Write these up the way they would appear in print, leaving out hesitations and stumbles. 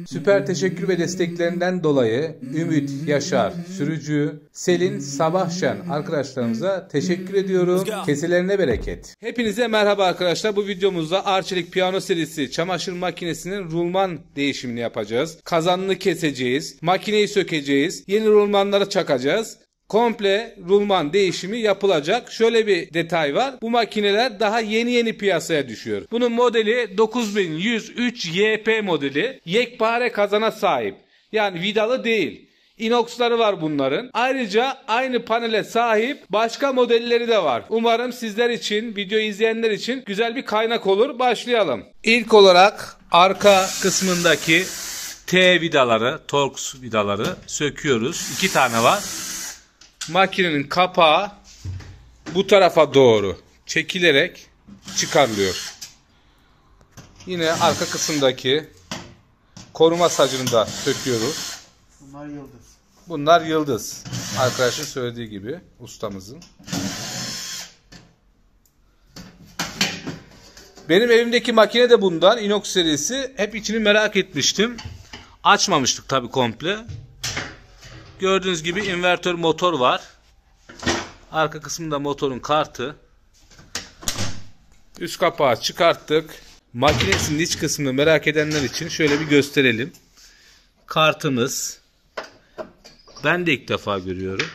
Süper teşekkür ve desteklerinden dolayı Ümit, Yaşar, Sürücü, Selin, Sabahşen arkadaşlarımıza teşekkür ediyorum. Keselerine bereket. Hepinize merhaba arkadaşlar. Bu videomuzda Arçelik Piyano serisi çamaşır makinesinin rulman değişimini yapacağız. Kazanını keseceğiz. Makineyi sökeceğiz. Yeni rulmanları çakacağız. Komple rulman değişimi yapılacak. Şöyle bir detay var. Bu makineler daha yeni piyasaya düşüyor. Bunun modeli 9103 YP modeli. Yekpare kazana sahip. Yani vidalı değil. Inox'ları var bunların. Ayrıca aynı panele sahip başka modelleri de var. Umarım sizler için, videoyu izleyenler için güzel bir kaynak olur. Başlayalım. İlk olarak arka kısmındaki T vidaları, Torx vidaları söküyoruz. 2 tane var. Makinenin kapağı bu tarafa doğru çekilerek çıkarılıyor. Yine arka kısımdaki koruma sacını da söküyoruz. Bunlar yıldız. Bunlar yıldız. Arkadaşın söylediği gibi ustamızın. Benim evimdeki makine de bundan. Inox serisi. Hep içini merak etmiştim. Açmamıştık tabi komple. Gördüğünüz gibi invertör motor var. Arka kısmında motorun kartı. Üst kapağı çıkarttık. Makinesinin iç kısmını merak edenler için şöyle bir gösterelim. Kartımız. Ben de ilk defa görüyorum.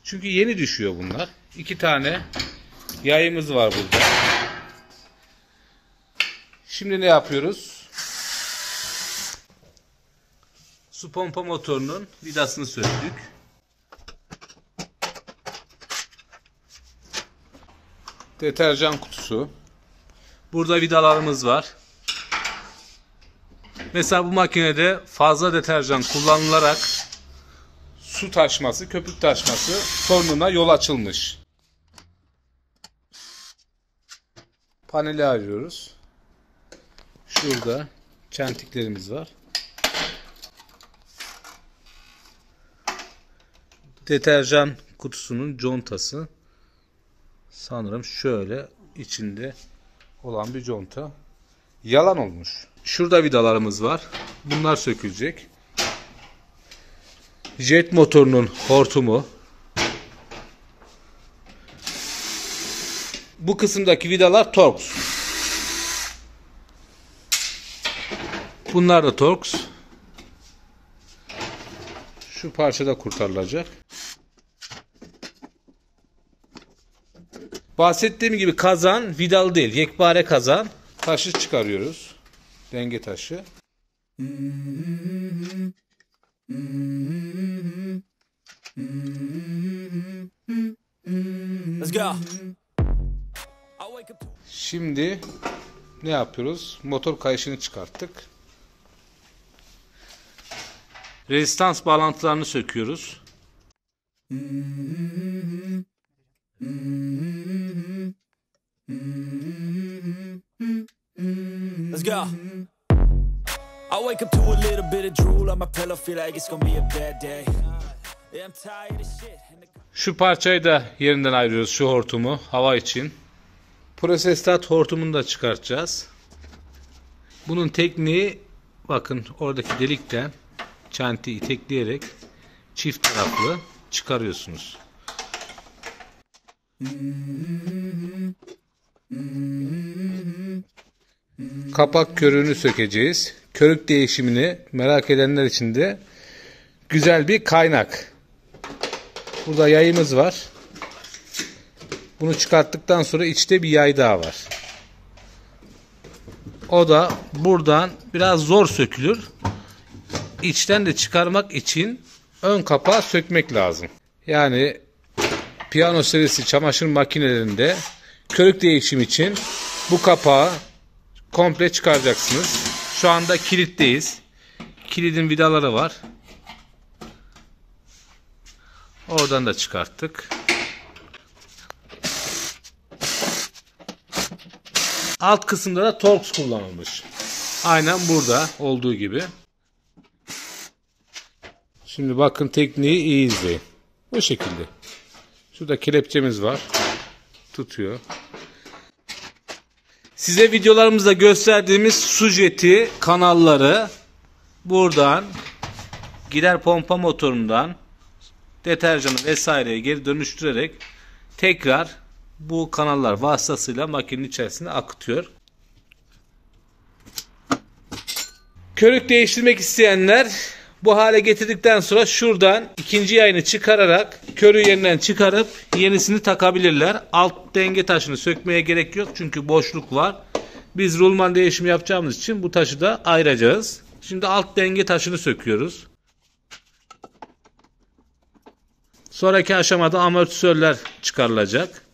Çünkü yeni düşüyor bunlar. 2 tane yayımız var burada. Şimdi ne yapıyoruz? Su pompa motorunun vidasını söktük. Deterjan kutusu. Burada vidalarımız var. Mesela bu makinede fazla deterjan kullanılarak su taşması, köpük taşması sorununa yol açılmış. Paneli arıyoruz. Şurada çentiklerimiz var. Deterjan kutusunun contası. Sanırım şöyle içinde olan bir conta. Yalan olmuş. Şurada vidalarımız var. Bunlar sökülecek. Jet motorunun hortumu. Bu kısımdaki vidalar Torx. Bunlar da Torx. Şu parçada kurtarılacak. Bahsettiğim gibi kazan vidalı değil. Yekpare kazan. Taşı çıkarıyoruz. Denge taşı. Let's go. Şimdi ne yapıyoruz? Motor kayışını çıkarttık. Rezistans bağlantılarını söküyoruz. Let's go. I wake up to a little bit of drool on my pillow, feel like it's gonna be a bad day. Yeah, I'm tired of shit. Şu parçayı da yerinden ayırıyoruz, şu hortumu hava için. Prosestat hortumunu da çıkartacağız. Bunun tekniği bakın oradaki delikten çentiyi itekleyerek çift taraflı çıkarıyorsunuz. Kapak körüğünü sökeceğiz. Körük değişimini merak edenler için de güzel bir kaynak. Burada yayımız var. Bunu çıkarttıktan sonra içte bir yay daha var. O da buradan biraz zor sökülür. İçten de çıkarmak için ön kapağı sökmek lazım. Yani piyano serisi çamaşır makinelerinde körük değişimi için bu kapağı komple çıkaracaksınız. Şu anda kilitteyiz. Kilidin vidaları var. Oradan da çıkarttık. Alt kısımda da Torx kullanılmış. Aynen burada olduğu gibi. Şimdi bakın tekniği iyi izleyin. Bu şekilde. Şurada kelepçemiz var. Tutuyor. Size videolarımızda gösterdiğimiz su jeti kanalları buradan gider pompa motorundan deterjanı vesaireye geri dönüştürerek tekrar bu kanallar vasıtasıyla makinenin içerisine akıtıyor. Körük değiştirmek isteyenler bu hale getirdikten sonra şuradan ikinci yayını çıkararak körüğü yerinden çıkarıp yenisini takabilirler. Alt denge taşını sökmeye gerek yok çünkü boşluk var. Biz rulman değişimi yapacağımız için bu taşı da ayıracağız. Şimdi alt denge taşını söküyoruz. Sonraki aşamada amortisörler çıkarılacak.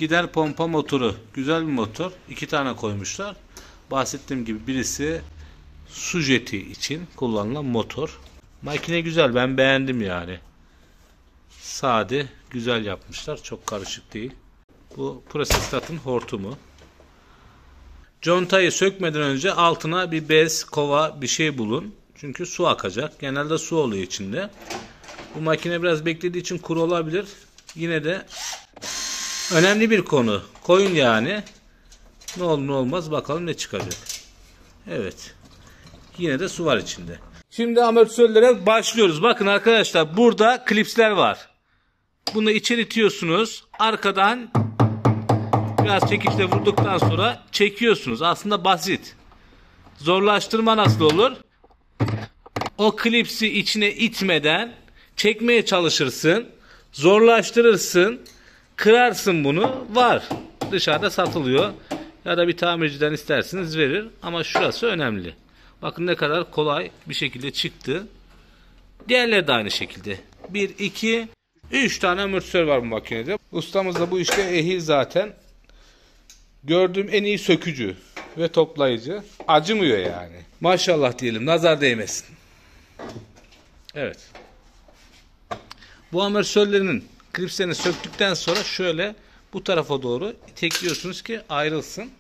Gider pompa motoru. Güzel bir motor. 2 tane koymuşlar. Bahsettiğim gibi birisi su jeti için kullanılan motor. Makine güzel. Ben beğendim yani. Sade. Güzel yapmışlar. Çok karışık değil. Bu Prosestat'ın hortumu. Contayı sökmeden önce altına bir bez, kova bir şey bulun. Çünkü su akacak. Genelde su oluyor içinde. Bu makine biraz beklediği için kuru olabilir. Yine de önemli bir konu. Koyun yani. Ne olur ne olmaz bakalım ne çıkacak. Evet. Yine de su var içinde. Şimdi amortisörlere başlıyoruz. Bakın arkadaşlar burada klipsler var. Bunu içeri itiyorsunuz. Arkadan biraz çekiçle vurduktan sonra çekiyorsunuz. Aslında basit. Zorlaştırma nasıl olur? O klipsi içine itmeden çekmeye çalışırsın. Zorlaştırırsın. Kırarsın bunu. Var. Dışarıda satılıyor. Ya da bir tamirciden isterseniz verir. Ama şurası önemli. Bakın ne kadar kolay bir şekilde çıktı. Diğerleri de aynı şekilde. 1, 2, 3 tane amortisör var bu makinede. Ustamız da bu işte ehil zaten. Gördüğüm en iyi sökücü ve toplayıcı. Acımıyor yani. Maşallah diyelim. Nazar değmesin. Evet. Bu amortisörlerinin klipslerini söktükten sonra şöyle bu tarafa doğru itekliyorsunuz ki ayrılsın.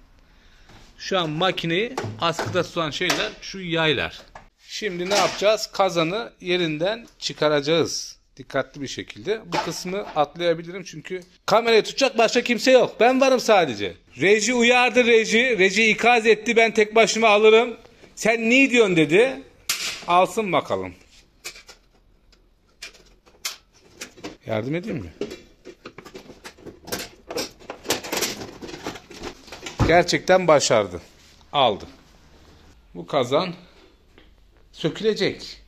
Şu an makineyi askıda tutan şeyler şu yaylar. Şimdi ne yapacağız? Kazanı yerinden çıkaracağız. Dikkatli bir şekilde. Bu kısmı atlayabilirim çünkü kamerayı tutacak başka kimse yok. Ben varım sadece. Reji uyardı reji. Reji ikaz etti, ben tek başıma alırım. Sen ne diyorsun dedi. Alsın bakalım. Yardım edeyim mi? Gerçekten başardı. Aldı. Bu kazan sökülecek.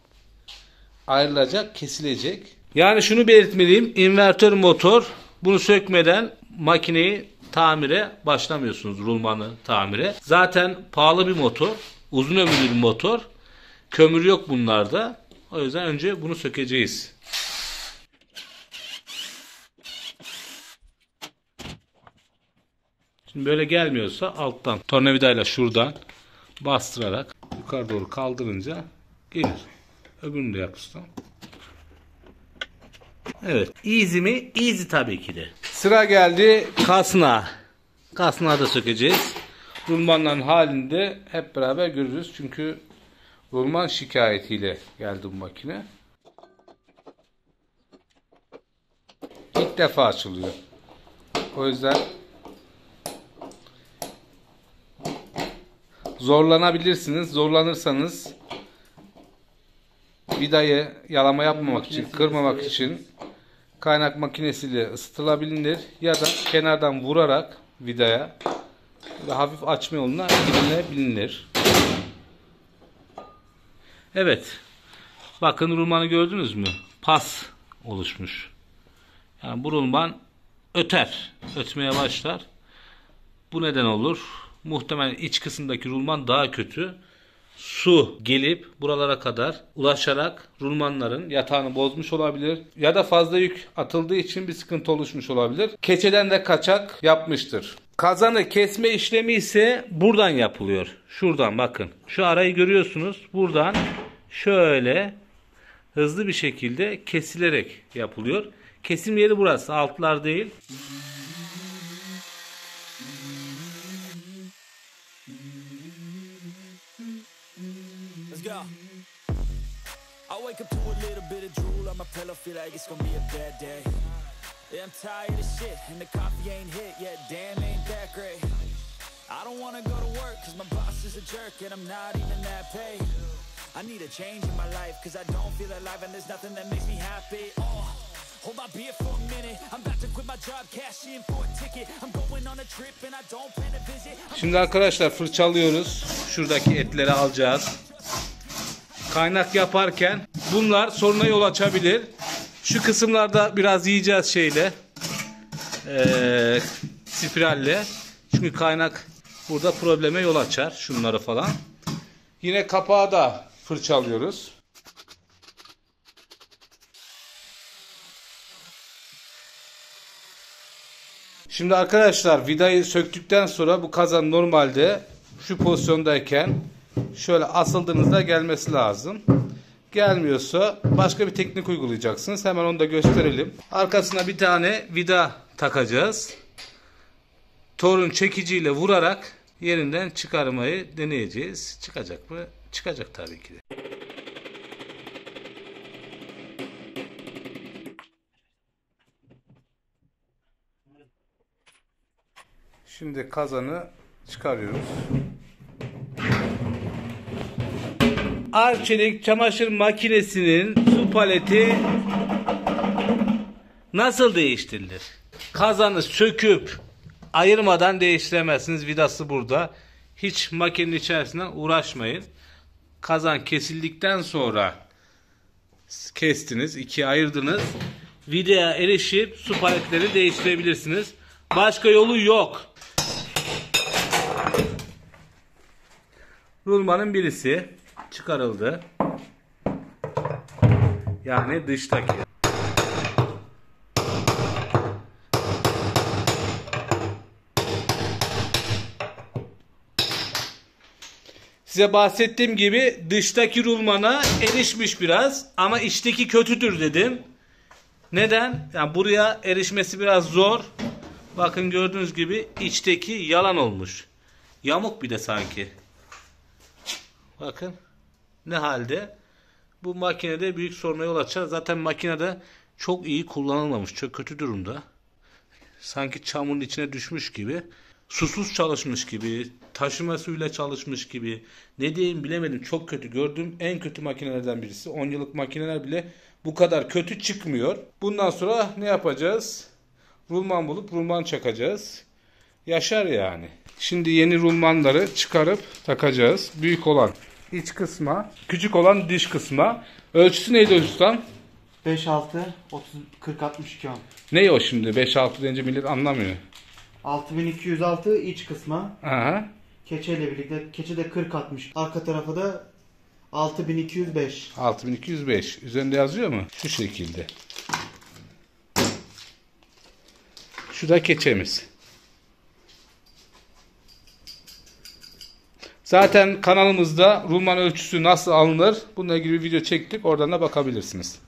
Ayrılacak, kesilecek. Yani şunu belirtmeliyim. İnvertör motor. Bunu sökmeden makineyi tamire başlamıyorsunuz. Rulmanı tamire. Zaten pahalı bir motor. Uzun ömürlü bir motor. Kömür yok bunlarda. O yüzden önce bunu sökeceğiz. Şimdi böyle gelmiyorsa alttan tornavidayla şuradan bastırarak yukarı doğru kaldırınca gelir. Öbürünü de yap usta. Evet. Easy mi? Easy tabii ki de. Sıra geldi kasna. Kasnağı da sökeceğiz. Rulmanların halinde hep beraber görürüz. Çünkü rulman şikayetiyle geldi bu makine. İlk defa açılıyor. O yüzden zorlanabilirsiniz. Zorlanırsanız vidayı yalama yapmamak için, kırmamak için kaynak makinesiyle ısıtılabilir ya da kenardan vurarak vidaya ve hafif açma yoluna gidilebilir. Evet. Bakın rulmanı gördünüz mü? Pas oluşmuş. Yani bu rulman öter. Ötmeye başlar. Bu neden olur? Muhtemelen iç kısımdaki rulman daha kötü. Su gelip buralara kadar ulaşarak rulmanların yatağını bozmuş olabilir. Ya da fazla yük atıldığı için bir sıkıntı oluşmuş olabilir. Keçeden de kaçak yapmıştır. Kazanı kesme işlemi ise buradan yapılıyor. Şuradan bakın. Şu arayı görüyorsunuz. Buradan şöyle hızlı bir şekilde kesilerek yapılıyor. Kesim yeri burası. Altlar değil. pillow, feel like it's gonna be a bad day. Yeah, I'm tired of shit, and the coffee ain't hit yet, damn, ain't that great. I don't wanna go to work, cause my boss is a jerk, and I'm not even that paid. I need a change in my life, cause I don't feel alive, and there's nothing that makes me happy. Hold my beer for a minute, I'm about to quit my job, cash in for a ticket. I'm going on a trip, and I don't plan to visit. Şimdi arkadaşlar fırçalıyoruz. Şuradaki etleri alacağız. Kaynak yaparken bunlar soruna yol açabilir. Şu kısımlarda biraz yiyeceğiz şeyle. Spiralle. Çünkü kaynak burada probleme yol açar. Şunları falan. Yine kapağı da fırçalıyoruz. Şimdi arkadaşlar vidayı söktükten sonra bu kazan normalde şu pozisyondayken şöyle asıldığınızda gelmesi lazım. Gelmiyorsa başka bir teknik uygulayacaksınız. Hemen onu da gösterelim. Arkasına bir tane vida takacağız. Torun çekiciyle vurarak yerinden çıkarmayı deneyeceğiz. Çıkacak mı? Çıkacak tabii ki de. Şimdi kazanı çıkarıyoruz. Arçelik çamaşır makinesinin su paleti nasıl değiştirilir? Kazanı söküp ayırmadan değiştiremezsiniz. Vidası burada. Hiç makinenin içerisinden uğraşmayın. Kazan kesildikten sonra kestiniz, ikiye ayırdınız. Vidaya erişip su paletleri değiştirebilirsiniz. Başka yolu yok. Rulmanın birisi çıkarıldı. Yani dıştaki. Size bahsettiğim gibi dıştaki rulmana erişmiş biraz ama içteki kötüdür dedim. Neden? Yani buraya erişmesi biraz zor. Bakın gördüğünüz gibi içteki yalan olmuş. Yamuk bir de sanki. Bakın ne halde. Bu makinede büyük soruna yol açar. Zaten makinede çok iyi kullanılmamış. Çok kötü durumda. Sanki çamurun içine düşmüş gibi. Susuz çalışmış gibi. Taşıma suyuyla çalışmış gibi. Ne diyeyim bilemedim. Çok kötü. Gördüğüm en kötü makinelerden birisi. 10 yıllık makineler bile bu kadar kötü çıkmıyor. Bundan sonra ne yapacağız? Rulman bulup rulman çakacağız. Yaşar yani. Şimdi yeni rulmanları çıkarıp takacağız. Büyük olan iç kısma, küçük olan dış kısma. Ölçüsü neydi ustam? 5-6, 40-62 ohm. Ne o şimdi? 5-6 deyince millet anlamıyor. 6206 iç kısma. Aha. Keçeyle birlikte. Keçe de 40-60. Arka tarafı da 6205. 6205. Üzerinde yazıyor mu? Şu şekilde. Şu da keçemiz. Zaten kanalımızda rulman ölçüsü nasıl alınır? Bununla ilgili bir video çektik. Oradan da bakabilirsiniz.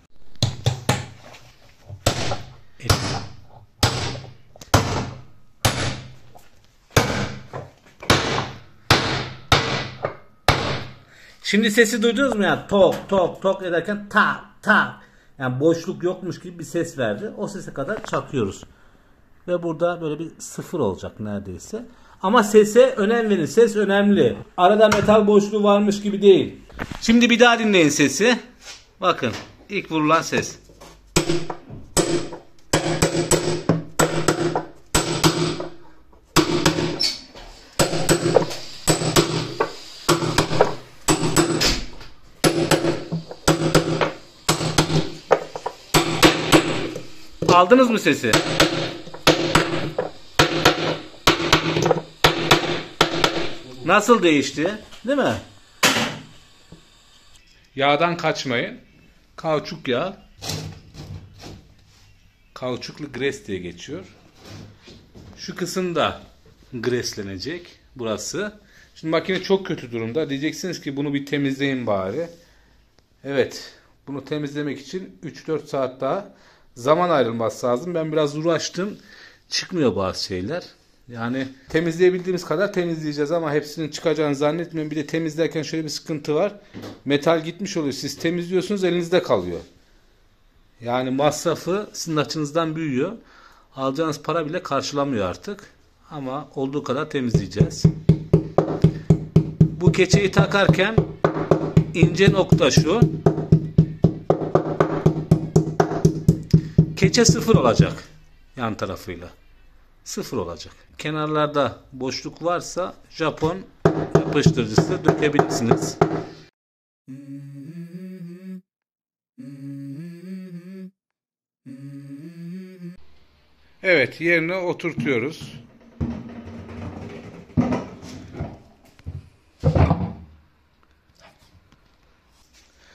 Şimdi sesi duydunuz mu ya? Tok tok tok ederken tak tak. Yani boşluk yokmuş gibi bir ses verdi. O sese kadar çakıyoruz. Ve burada böyle bir sıfır olacak neredeyse. Ama sese önem verin. Ses önemli. Arada metal boşluğu varmış gibi değil. Şimdi bir daha dinleyin sesi. Bakın. İlk vurulan ses. Aldınız mı sesi? Nasıl değişti? Değil mi? Yağdan kaçmayın. Kauçuk yağ. Kauçuklu gres diye geçiyor. Şu kısım da greslenecek. Burası. Şimdi makine çok kötü durumda. Diyeceksiniz ki bunu bir temizleyin bari. Evet. Bunu temizlemek için 3-4 saat daha zaman ayrılması lazım. Ben biraz uğraştım. Çıkmıyor bazı şeyler. Yani temizleyebildiğimiz kadar temizleyeceğiz ama hepsinin çıkacağını zannetmiyorum. Bir de temizlerken şöyle bir sıkıntı var. Metal gitmiş oluyor. Siz temizliyorsunuz, elinizde kalıyor. Yani masrafı sizin açınızdan büyüyor. Alacağınız para bile karşılamıyor artık. Ama olduğu kadar temizleyeceğiz. Bu keçeyi takarken ince nokta şu. Keçe sıfır olacak. Yan tarafıyla. Sıfır olacak. Kenarlarda boşluk varsa Japon yapıştırıcısı dökebilirsiniz. Evet, yerine oturtuyoruz.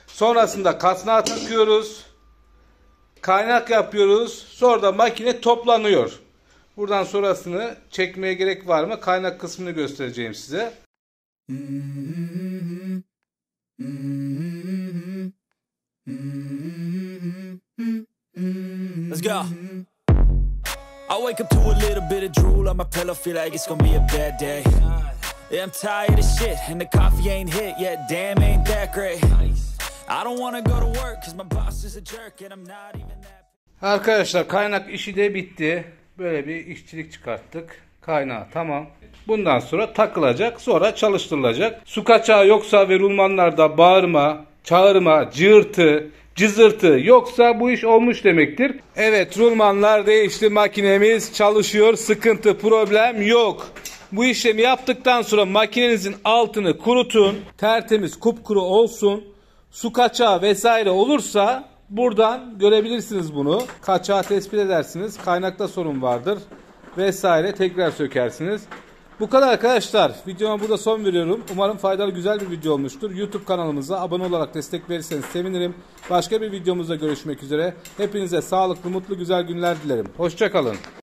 Sonrasında kasnağı takıyoruz. Kaynak yapıyoruz. Sonra da makine toplanıyor. Buradan sonrasını çekmeye gerek var mı? Kaynak kısmını göstereceğim size. Let's go. I wake up to a little bit of drool on my pillow, feel like it's gonna be a bad day. Yeah, I'm tired of shit, and the coffee ain't hit yet, damn ain't that great. I don't wanna go to work, cause my boss is a jerk, and I'm not even that... Arkadaşlar kaynak işi de bitti. Böyle bir işçilik çıkarttık. Kaynağı tamam. Bundan sonra takılacak, sonra çalıştırılacak. Su kaçağı yoksa ve rulmanlarda bağırma, çağırma, cığırtı, cızırtı yoksa bu iş olmuş demektir. Evet, rulmanlar değişti, makinemiz çalışıyor, sıkıntı, problem yok. Bu işlemi yaptıktan sonra makinenizin altını kurutun, tertemiz kupkuru olsun. Su kaçağı vesaire olursa buradan görebilirsiniz bunu. Kaçağı tespit edersiniz, kaynakta sorun vardır vesaire, tekrar sökersiniz. Bu kadar arkadaşlar. Videoma burada son veriyorum. Umarım faydalı, güzel bir video olmuştur. YouTube kanalımıza abone olarak destek verirseniz sevinirim. Başka bir videomuzda görüşmek üzere. Hepinize sağlıklı, mutlu, güzel günler dilerim. Hoşça kalın.